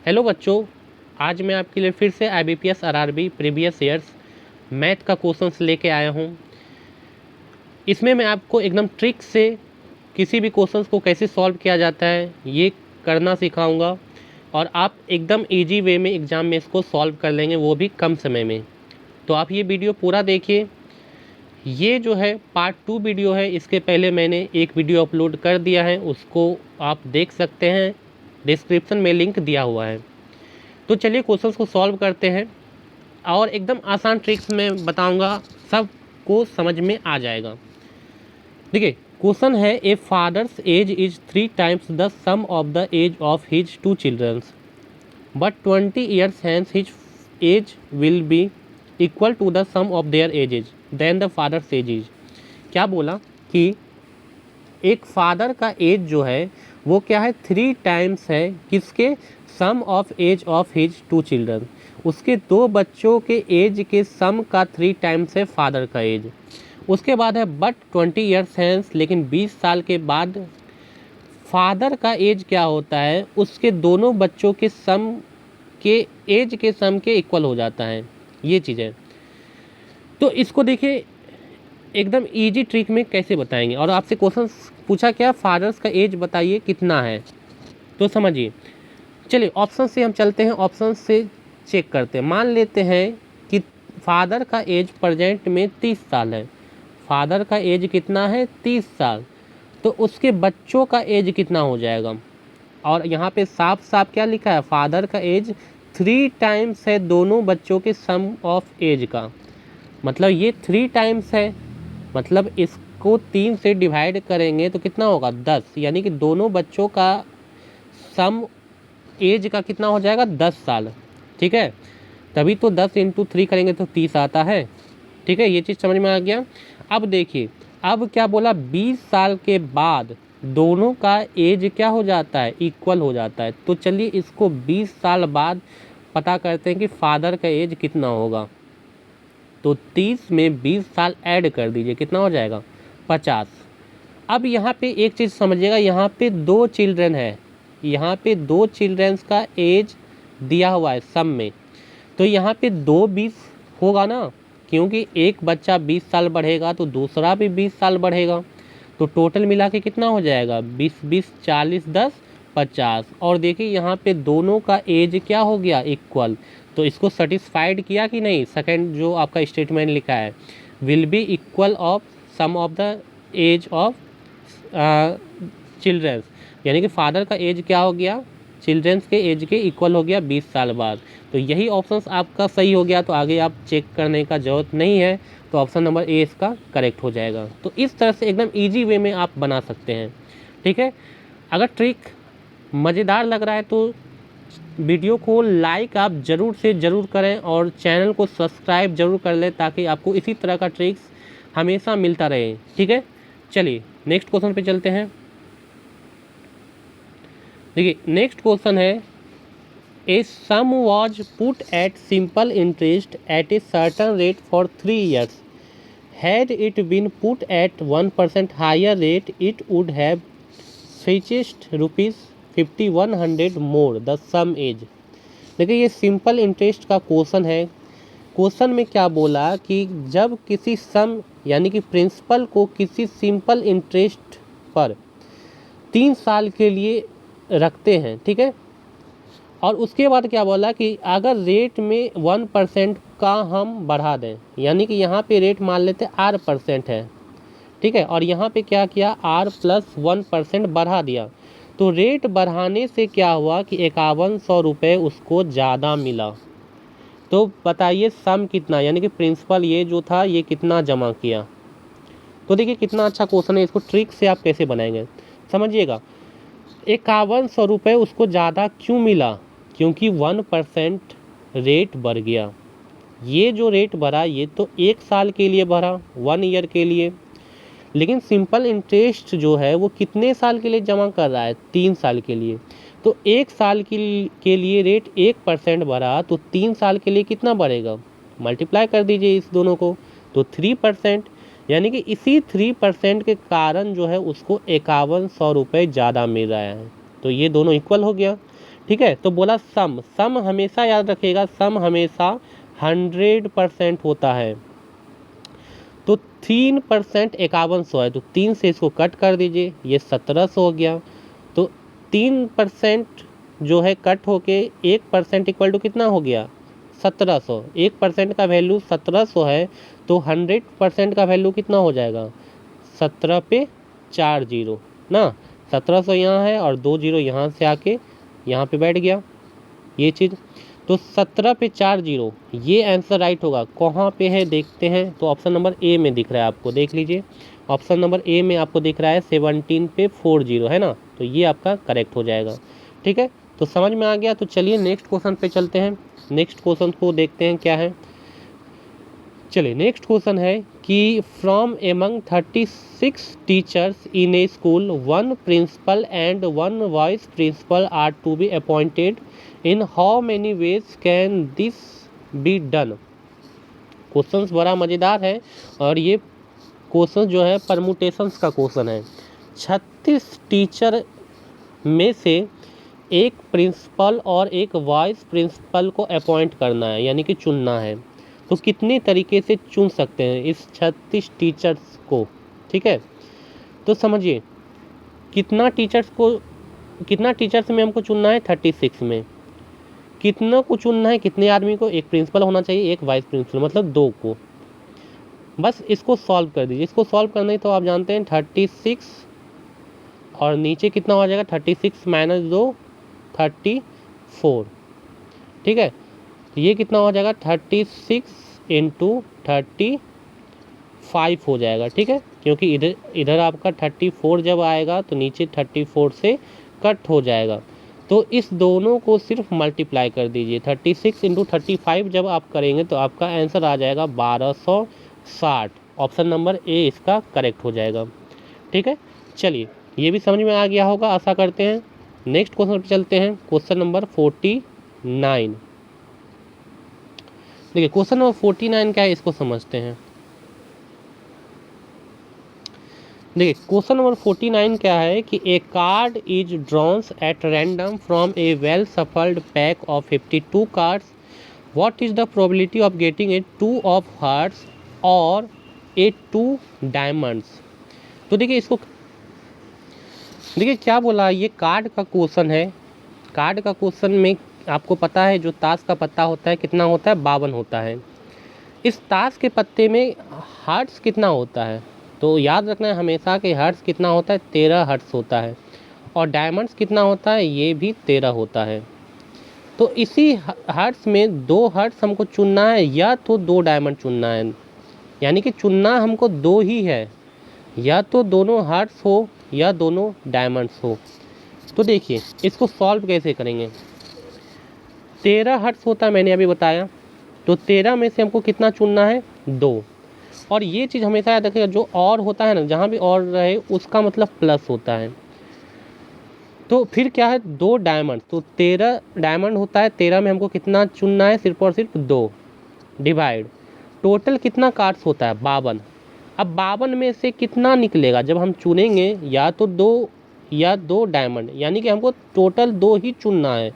Hello बच्चों, आज मैं आपके लिए फिर से IBPS RRB previous years math का क्वेश्चंस लेके आया हूँ। इसमें मैं आपको एकदम ट्रिक से किसी भी क्वेश्चंस को कैसे सॉल्व किया जाता है ये करना सिखाऊंगा और आप एकदम इजी वे में एग्ज़ाम में इसको सॉल्व कर लेंगे, वो भी कम समय में। तो आप ये वीडियो पूरा देखिए। ये जो है पार्ट 2 वीडियो है, इसके पहले मैंने एक वीडियो अपलोड कर दिया है, उसको आप देख सकते हैं, डिस्क्रिप्शन में लिंक दिया हुआ है। तो चलिए क्वेश्चंस को सॉल्व करते हैं और एकदम आसान ट्रिक्स में बताऊंगा, सबको समझ में आ जाएगा। देखिए क्वेश्चन है, a father's age is 3 times the sum of the age of his 2 children's but 20 years hence his age will be equal to the sum of their ages then the father's age is. क्या बोला कि एक father का as जो है वो क्या है, 3 टाइम्स है किसके, sum of age of his 2 children, उसके 2 बच्चों के एज के सम का 3 टाइम्स है फादर का एज। उसके बाद है बट 20 ईयर्स हैंस, लेकिन 20 साल के बाद फादर का एज क्या होता है, उसके दोनों बच्चों के सम के एज के सम के इक्वल हो जाता है। ये चीज़ है। तो इसको देखिए एकदम इजी ट्रिक में कैसे बताएंगे। और आपसे क्वेश्चन पूछा क्या, फादर्स का एज बताइए कितना है, तो समझिए। चलिए ऑप्शन से हम चलते हैं, ऑप्शन से चेक करते हैं। मान लेते हैं कि फादर का एज प्रेजेंट में 30 साल है। फादर का एज कितना है, 30 साल। तो उसके बच्चों का एज कितना हो जाएगा। और यहाँ पे साफ साफ क्या लिखा है, फादर का एज 3 टाइम्स है दोनों बच्चों के सम ऑफ एज का। मतलब ये 3 टाइम्स है, मतलब इसको 3 से डिवाइड करेंगे तो कितना होगा, 10। यानी कि दोनों बच्चों का सम एज का कितना हो जाएगा, 10 साल। ठीक है, तभी तो 10 × 3 करेंगे तो 30 आता है। ठीक है, ये चीज़ समझ में आ गया। अब देखिए, अब क्या बोला, 20 साल के बाद दोनों का एज क्या हो जाता है, इक्वल हो जाता है। तो चलिए इसको 20 साल बाद पता करते हैं कि फादर का एज कितना होगा। तो 30 में 20 साल ऐड कर दीजिए, कितना हो जाएगा, 50। अब यहाँ पे एक चीज़ समझिएगा, यहाँ पे 2 चिल्ड्रन है, यहाँ पे 2 चिल्ड्रंस का एज दिया हुआ है सम में। तो यहाँ पे 2 20 होगा ना, क्योंकि एक बच्चा 20 साल बढ़ेगा तो दूसरा भी 20 साल बढ़ेगा। तो टोटल मिला के कितना हो जाएगा, 20 20 40 10 50। और देखिए यहाँ पे दोनों का एज क्या हो गया, इक्वल। तो इसको सेटिस्फाइड किया कि नहीं, सेकंड जो आपका स्टेटमेंट लिखा है, will be equal of sum of the age of childrens, यानी कि फादर का एज क्या हो गया, चिल्ड्रंस के एज के इक्वल हो गया 20 साल बाद। तो यही ऑप्शन आपका सही हो गया। तो आगे आप चेक करने का ज़रूरत नहीं है, तो ऑप्शन नंबर ए इसका करेक्ट हो जाएगा। तो इस तरह से एकदम इजी वे में आप बना सकते हैं। ठीक है, अगर ट्रिक मज़ेदार लग रहा है तो वीडियो को लाइक आप ज़रूर से ज़रूर करें और चैनल को सब्सक्राइब ज़रूर कर लें, ताकि आपको इसी तरह का ट्रिक्स हमेशा मिलता रहे। ठीक है, चलिए नेक्स्ट क्वेश्चन पे चलते हैं। देखिए नेक्स्ट क्वेश्चन है, a sum was put at simple interest at a certain rate for 3 years. Had it been put at 1% higher rate, it would have fetched rupees 5100 more. The sum is। देखिए ये simple interest का question है। Question में क्या बोला कि जब किसी सम यानी कि प्रिंसिपल को किसी सिंपल इंटरेस्ट पर 3 साल के लिए रखते हैं, ठीक है, और उसके बाद क्या बोला कि अगर रेट में 1% का हम बढ़ा दें, यानी कि यहाँ पे रेट मान लेते R% है, ठीक है, और यहाँ पे क्या किया, R+1% बढ़ा दिया। तो रेट बढ़ाने से क्या हुआ कि 5100 रुपये उसको ज़्यादा मिला। तो बताइए सम कितना, यानी कि प्रिंसिपल ये जो था ये कितना जमा किया। तो देखिए कितना अच्छा क्वेश्चन है, इसको ट्रिक से आप कैसे बनाएंगे समझिएगा। 5100 रुपये उसको ज़्यादा क्यों मिला, क्योंकि 1% रेट बढ़ गया। ये जो रेट बढ़ा ये तो 1 साल के लिए बढ़ा, 1 ईयर के लिए, लेकिन सिंपल इंटरेस्ट जो है वो कितने साल के लिए जमा कर रहा है, 3 साल के लिए। तो 1 साल के लिए रेट 1% बढ़ा, तो 3 साल के लिए कितना बढ़ेगा, मल्टीप्लाई कर दीजिए इस दोनों को, तो 3%। यानी कि इसी 3% के कारण जो है उसको 5100 रुपये ज़्यादा मिल रहा है। तो ये दोनों इक्वल हो गया। ठीक है। तो बोला सम, सम हमेशा याद रखिएगा, सम हमेशा 100% होता है। तो 3% 5100 है, तो 3 से इसको कट कर दीजिए, ये 1700 हो गया। तो 3% जो है कट होके 1% इक्वल टू कितना हो गया, 1700। 1% का वैल्यू 1700 है, तो 100% का वैल्यू कितना हो जाएगा, 17 पे 4 जीरो ना, 1700 यहाँ है और 2 जीरो यहाँ से आके यहाँ पे बैठ गया ये चीज़। तो 17 पे 4 जीरो, ये आंसर राइट होगा। कहाँ पे है देखते हैं, तो ऑप्शन नंबर ए में दिख रहा है आपको, देख लीजिए ऑप्शन नंबर ए में आपको दिख रहा है 17 पे 4 जीरो है ना, तो ये आपका करेक्ट हो जाएगा। ठीक है, तो समझ में आ गया। तो चलिए नेक्स्ट क्वेश्चन पे चलते हैं, नेक्स्ट क्वेश्चन को देखते हैं क्या है। चलिए नेक्स्ट क्वेश्चन है कि from among 36 teachers in a school 1 principal and 1 vice principal are to be appointed, in how many ways can this be done. Question बड़ा मज़ेदार है और ये क्वेश्चन जो है परमुटेशंस का क्वेश्चन है। 36 टीचर में से एक प्रिंसिपल और एक वाइस प्रिंसिपल को अपॉइंट करना है, यानी कि चुनना है। तो कितने तरीके से चुन सकते हैं इस 36 टीचर्स को। ठीक है, तो समझिए कितना टीचर्स में हमको चुनना है, 36 में कितना को चुनना है, कितने आदमी को, एक प्रिंसिपल होना चाहिए, एक वाइस प्रिंसिपल, मतलब 2 को। बस इसको सॉल्व कर दीजिए। इसको सॉल्व करने तो आप जानते हैं 36 और नीचे कितना हो जाएगा, 36 माइनस 2 34। ठीक है, ये कितना हो जाएगा, 36 इंटू 35 हो जाएगा। ठीक है, क्योंकि इधर आपका 34 जब आएगा तो नीचे 34 से कट हो जाएगा। तो इस दोनों को सिर्फ मल्टीप्लाई कर दीजिए। 36 इंटू 35 जब आप करेंगे तो आपका आंसर आ जाएगा 1260। ऑप्शन नंबर ए इसका करेक्ट हो जाएगा। ठीक है, चलिए ये भी समझ में आ गया होगा आशा करते हैं। नेक्स्ट क्वेश्चन पे चलते हैं, क्वेश्चन नंबर 49। देखिए क्वेश्चन नंबर 49 क्या है, इसको समझते हैं। देखिए क्वेश्चन नंबर 49 क्या है कि a card is drawn at random from a well shuffled pack of 52 cards, what is the probability of getting a 2 of hearts और ए 2 डायमंड्स। तो देखिए इसको, देखिए क्या बोला, ये कार्ड का क्वेश्चन है। कार्ड का क्वेश्चन में आपको पता है जो ताश का पत्ता होता है कितना होता है, 52 होता है। इस ताश के पत्ते में हर्ट्स कितना होता है, तो याद रखना है हमेशा कि हर्ट्स कितना होता है, 13 हर्ट्स होता है। और डायमंड्स कितना होता है, ये भी 13 होता है। तो इसी हर्ट्स में 2 हर्ट्स हमको चुनना है या तो 2 डायमंड चुनना है, यानी कि चुनना हमको 2 ही है, या तो दोनों हर्ट्स हो या दोनों डायमंड्स हो। तो देखिए इसको सॉल्व कैसे करेंगे। 13 हर्ट्स होता है मैंने अभी बताया, तो 13 में से हमको कितना चुनना है, 2। और ये चीज़ हमेशा याद रखिएगा, जो और होता है ना, जहाँ भी और रहे उसका मतलब प्लस होता है। तो फिर क्या है, 2 डायमंड, तो 13 डायमंड होता है, 13 में हमको कितना चुनना है, सिर्फ और सिर्फ 2 डिवाइड, टोटल कितना कार्ड्स होता है, 52। अब 52 में से कितना निकलेगा जब हम चुनेंगे, या तो 2 या 2 डायमंड, यानी कि हमको टोटल 2 ही चुनना है,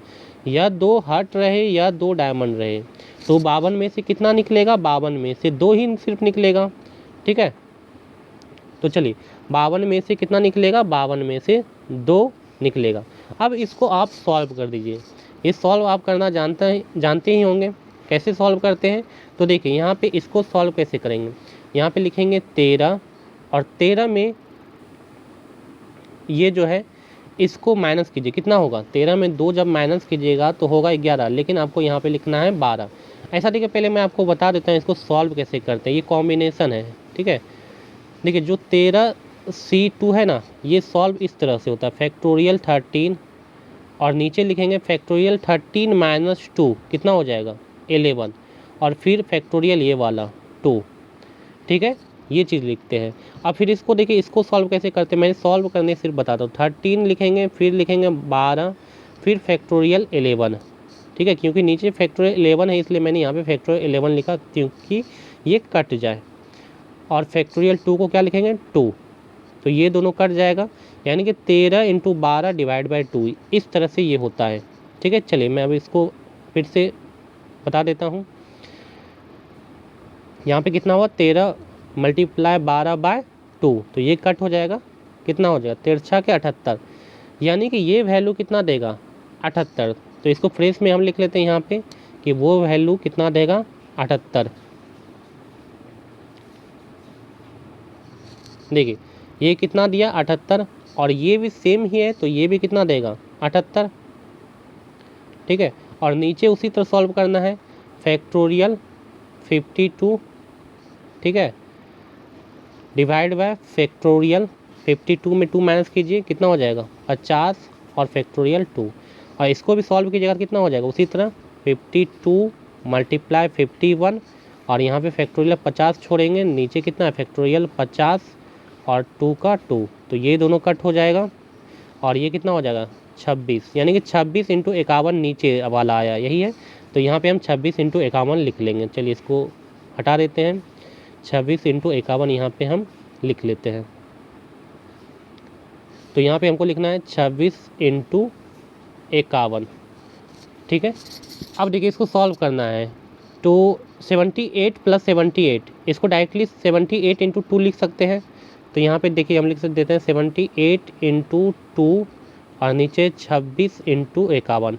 या 2 हर्ट रहे या 2 डायमंड रहे। तो 52 में से कितना निकलेगा, 52 में से 2 ही सिर्फ निकलेगा। ठीक है, तो चलिए 52 में से कितना निकलेगा, 52 में से 2 निकलेगा। अब इसको आप सॉल्व कर दीजिए। ये सॉल्व आप करना जानते ही होंगे, कैसे सॉल्व करते हैं। तो देखिए यहाँ पे इसको सॉल्व कैसे करेंगे, यहाँ पे लिखेंगे 13 और 13 में ये जो है इसको माइनस कीजिए, कितना होगा, 13 में 2 जब माइनस कीजिएगा तो होगा 11, लेकिन आपको यहाँ पे लिखना है 12। ऐसा देखिए पहले मैं आपको बता देता हूँ इसको सॉल्व कैसे करते हैं। ये कॉम्बिनेशन है, ठीक है। देखिए जो 13C2 है ना, ये सॉल्व इस तरह से होता है, फैक्टोरियल 13 और नीचे लिखेंगे फैक्टोरियल 13 माइनस 2 कितना हो जाएगा, 11, और फिर फैक्टोरियल ये वाला 2। ठीक है, ये चीज़ लिखते हैं। अब फिर इसको देखिए, इसको सॉल्व कैसे करते हैं, मैं सॉल्व करने सिर्फ बताता हूँ। 13 लिखेंगे, फिर लिखेंगे 12, फिर फैक्टोरियल 11। ठीक है, क्योंकि नीचे फैक्टोरियल 11 है इसलिए मैंने यहाँ पे फैक्टोरियल 11 लिखा, क्योंकि ये कट जाए। और फैक्टोरियल 2 को क्या लिखेंगे, 2, तो ये दोनों कट जाएगा, यानी कि 13 × 12 डिवाइड बाई 2, इस तरह से ये होता है। ठीक है, चलिए मैं अब इसको फिर से बता देता हूँ। यहाँ पे कितना हुआ, 13 मल्टीप्लाई 12/2, तो ये कट हो जाएगा, कितना हो जाएगा, 13 के 78, यानी कि ये वैल्यू कितना देगा, 78। तो इसको फ्रेश में हम लिख लेते हैं यहाँ पे कि वो वैल्यू कितना देगा, 78। देखिए ये कितना दिया, 78, और ये भी सेम ही है, तो ये भी कितना देगा, 78। ठीक है, और नीचे उसी तरह सॉल्व करना है, फैक्टोरियल 52, ठीक है, डिवाइड बाय फैक्टोरियल 52 में 2 माइनस कीजिए, कितना हो जाएगा, 50, और फैक्टोरियल 2, और इसको भी सॉल्व कीजिएगा, कितना हो जाएगा उसी तरह, 52 मल्टीप्लाई 51, और यहाँ पे फैक्टोरियल 50 छोड़ेंगे, नीचे कितना है, फैक्टोरियल 50 और 2 का 2, तो ये दोनों कट हो जाएगा, और ये कितना हो जाएगा, 26, यानी कि 26 इंटू 51 नीचे वाला आया, यही है, तो यहाँ पे हम 26 इंटू 51 लिख लेंगे। चलिए इसको हटा देते हैं, 26 इंटू 51 यहाँ पे हम लिख लेते हैं। तो यहाँ पे हमको लिखना है 26 इंटू 51, ठीक है। अब देखिए इसको सॉल्व करना है, तो 78 प्लस 78, इसको डायरेक्टली 78 इंटू 2 लिख सकते हैं। तो यहाँ पे देखिए हम लिख देते हैं 78 इंटू 2 और नीचे 26 इंटू 51,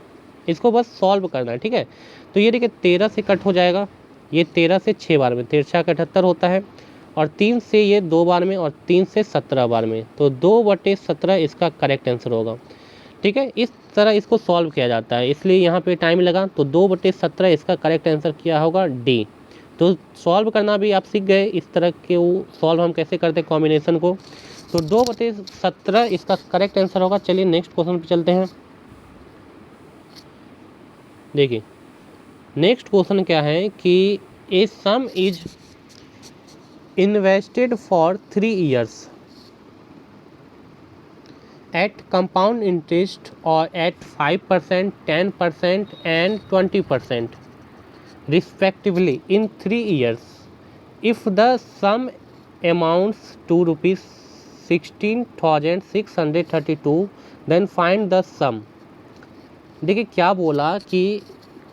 इसको बस सॉल्व करना है, ठीक है। तो ये देखिए 13 से कट हो जाएगा, ये 13 से 6 बार में, 13 का 78 होता है, और 3 से ये 2 बार में, और 3 से 17 बार में, तो 2/17 इसका करेक्ट आंसर होगा, ठीक है। इस तरह इसको सॉल्व किया जाता है, इसलिए यहाँ पे टाइम लगा, तो 2/17 इसका करेक्ट आंसर क्या होगा, डी। तो सॉल्व करना भी आप सीख गए, इस तरह के वो सॉल्व हम कैसे करते हैं कॉम्बिनेशन को, तो 2/17 इसका करेक्ट आंसर होगा। चलिए नेक्स्ट क्वेश्चन पे चलते हैं। देखिए नेक्स्ट क्वेश्चन क्या है कि a sum is invested for 3 years at compound interest or at 5%, 10% and 20% respectively in 3 years. If the sum amounts to rupees 16,632, then find the sum. देखिए क्या बोला कि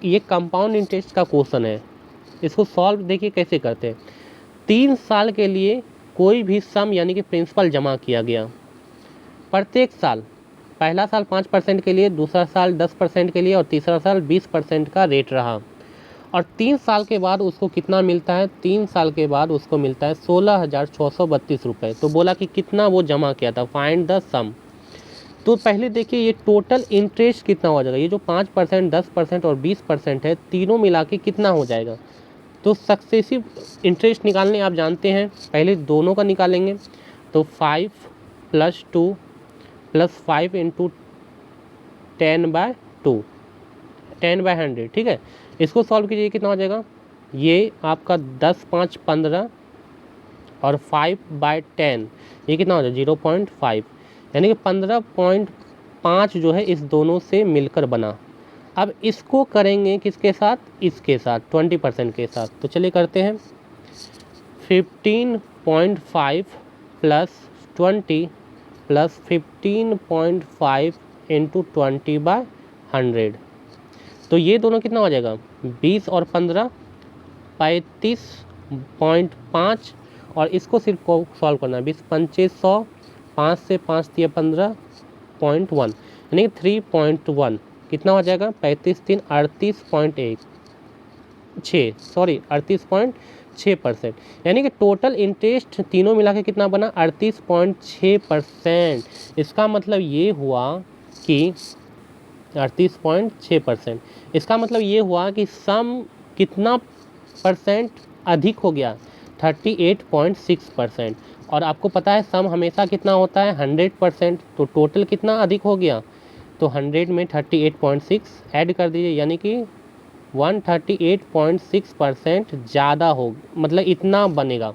ये कंपाउंड इंटरेस्ट का क्वेश्चन है, इसको सॉल्व देखिए कैसे करते हैं। 3 साल के लिए कोई भी सम यानी कि प्रिंसिपल जमा किया गया, प्रत्येक साल, पहला साल 5% के लिए, दूसरा साल 10% के लिए, और तीसरा साल 20% का रेट रहा, और 3 साल के बाद उसको कितना मिलता है, 3 साल के बाद उसको मिलता है 16,632 रुपये। तो बोला कि कितना वो जमा किया था, फाइंड द सम। तो पहले देखिए ये टोटल इंटरेस्ट कितना हो जाएगा, ये जो 5%, 10% और 20% है, तीनों मिला के कितना हो जाएगा। तो सक्सेसिव इंटरेस्ट निकालने आप जानते हैं, पहले दोनों का निकालेंगे, तो 5 + 2 + 5 इंटू 10/2, 10/100, ठीक है। इसको सॉल्व कीजिए, कितना हो जाएगा, ये आपका 10 × 5 = 15 और 5/10, ये कितना हो जाएगा 0.5, यानी कि 15.5 जो है इस दोनों से मिलकर बना। अब इसको करेंगे किसके साथ, इसके साथ 20% के साथ। तो चलिए करते हैं, 15.5 + 20 + 15.5 इंटू 20/100, तो ये दोनों कितना हो जाएगा, 20 और 15 35.5, और इसको सिर्फ सॉल्व करना है, 20 × 5 = 100, 5 से 5 × 3 = 15.1, यानी कि 3.1 कितना हो जाएगा, 35 × 3 = 38.6%, यानी कि टोटल इंटरेस्ट तीनों मिला के कितना बना, 38.6%। इसका मतलब ये हुआ कि 38.6%, इसका मतलब ये हुआ कि सम कितना परसेंट अधिक हो गया, 38.6%। और आपको पता है सम हमेशा कितना होता है, 100%, तो टोटल कितना अधिक हो गया, तो 100 में 38.6 ऐड कर दीजिए, यानी कि 138.6% ज़्यादा हो, मतलब इतना बनेगा,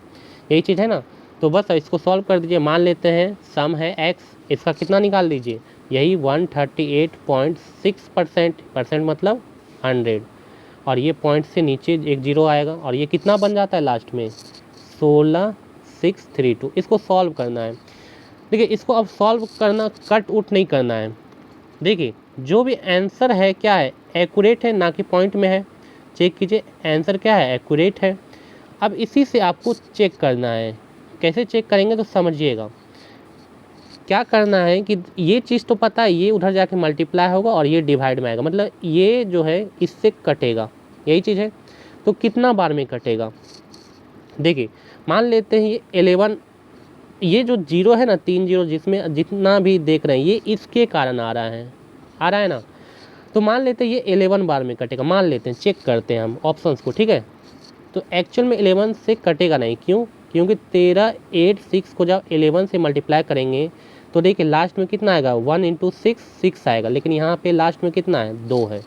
यही चीज़ है ना। तो बस इसको सॉल्व कर दीजिए, मान लेते हैं सम है x, इसका कितना निकाल दीजिए, यही 138.6%, परसेंट मतलब 100, और ये पॉइंट से नीचे एक 0 आएगा, और ये कितना बन जाता है लास्ट में 16,632। इसको सॉल्व करना है, देखिए इसको अब सॉल्व करना, कट उट नहीं करना है, देखिए जो भी आंसर है क्या है, एक्यूरेट है, ना कि पॉइंट में है। चेक कीजिए आंसर क्या है, एक्यूरेट है। अब इसी से आपको चेक करना है। कैसे चेक करेंगे तो समझिएगा। क्या करना है कि ये चीज़ तो पता है, ये उधर जाके मल्टीप्लाई होगा और ये डिवाइड में आएगा, मतलब ये जो है इससे कटेगा, यही चीज़ है। तो कितना बार में कटेगा, देखिए मान लेते हैं ये 11, ये जो जीरो है ना, 3 जीरो जिसमें जितना भी देख रहे हैं ये इसके कारण आ रहा है ना। तो मान लेते हैं ये 11 बार में कटेगा, मान लेते हैं, चेक करते हैं हम ऑप्शंस को, ठीक है। तो एक्चुअल में 11 से कटेगा नहीं, क्यों? क्योंकि 13, 8, 6 को जब 11 से मल्टीप्लाई करेंगे तो देखिए लास्ट में कितना आएगा, 1 इंटू 6, 6 आएगा, लेकिन यहाँ पे लास्ट में कितना है, 2 है।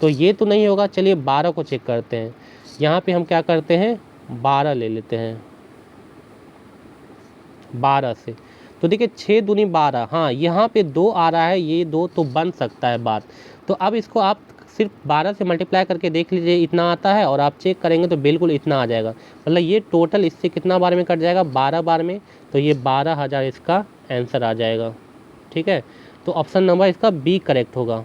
तो ये तो नहीं होगा। चलिए 12 को चेक करते हैं। यहाँ पे हम क्या करते हैं, 12 ले लेते हैं 12 से। तो देखिए 6 दूनी 12, हाँ यहाँ पे 2 आ रहा है, ये 2 तो बन सकता है बात। तो अब इसको आप सिर्फ 12 से मल्टीप्लाई करके देख लीजिए, इतना आता है, और आप चेक करेंगे तो बिल्कुल इतना आ जाएगा। मतलब ये टोटल इससे कितना बार में कट जाएगा, 12 बार में। तो ये 12,000 इसका आंसर आ जाएगा, ठीक है। तो ऑप्शन नंबर इसका बी करेक्ट होगा,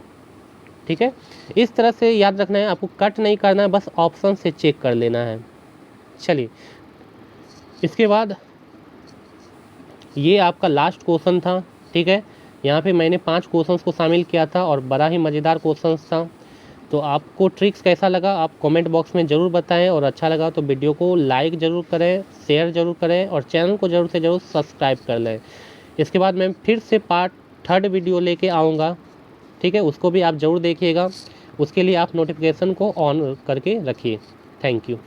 ठीक है। इस तरह से याद रखना है, आपको कट नहीं करना है, बस ऑप्शन से चेक कर लेना है। चलिए इसके बाद ये आपका लास्ट क्वेश्चन था, ठीक है। यहाँ पे मैंने 5 क्वेश्चंस को शामिल किया था और बड़ा ही मज़ेदार क्वेश्चंस था। तो आपको ट्रिक्स कैसा लगा आप कमेंट बॉक्स में ज़रूर बताएं, और अच्छा लगा तो वीडियो को लाइक ज़रूर करें, शेयर ज़रूर करें, और चैनल को ज़रूर से ज़रूर सब्सक्राइब कर लें। इसके बाद मैं फिर से पार्ट 3 वीडियो लेके आऊँगा, ठीक है। उसको भी आप ज़रूर देखिएगा, उसके लिए आप नोटिफिकेशन को ऑन करके रखिए। Thank you.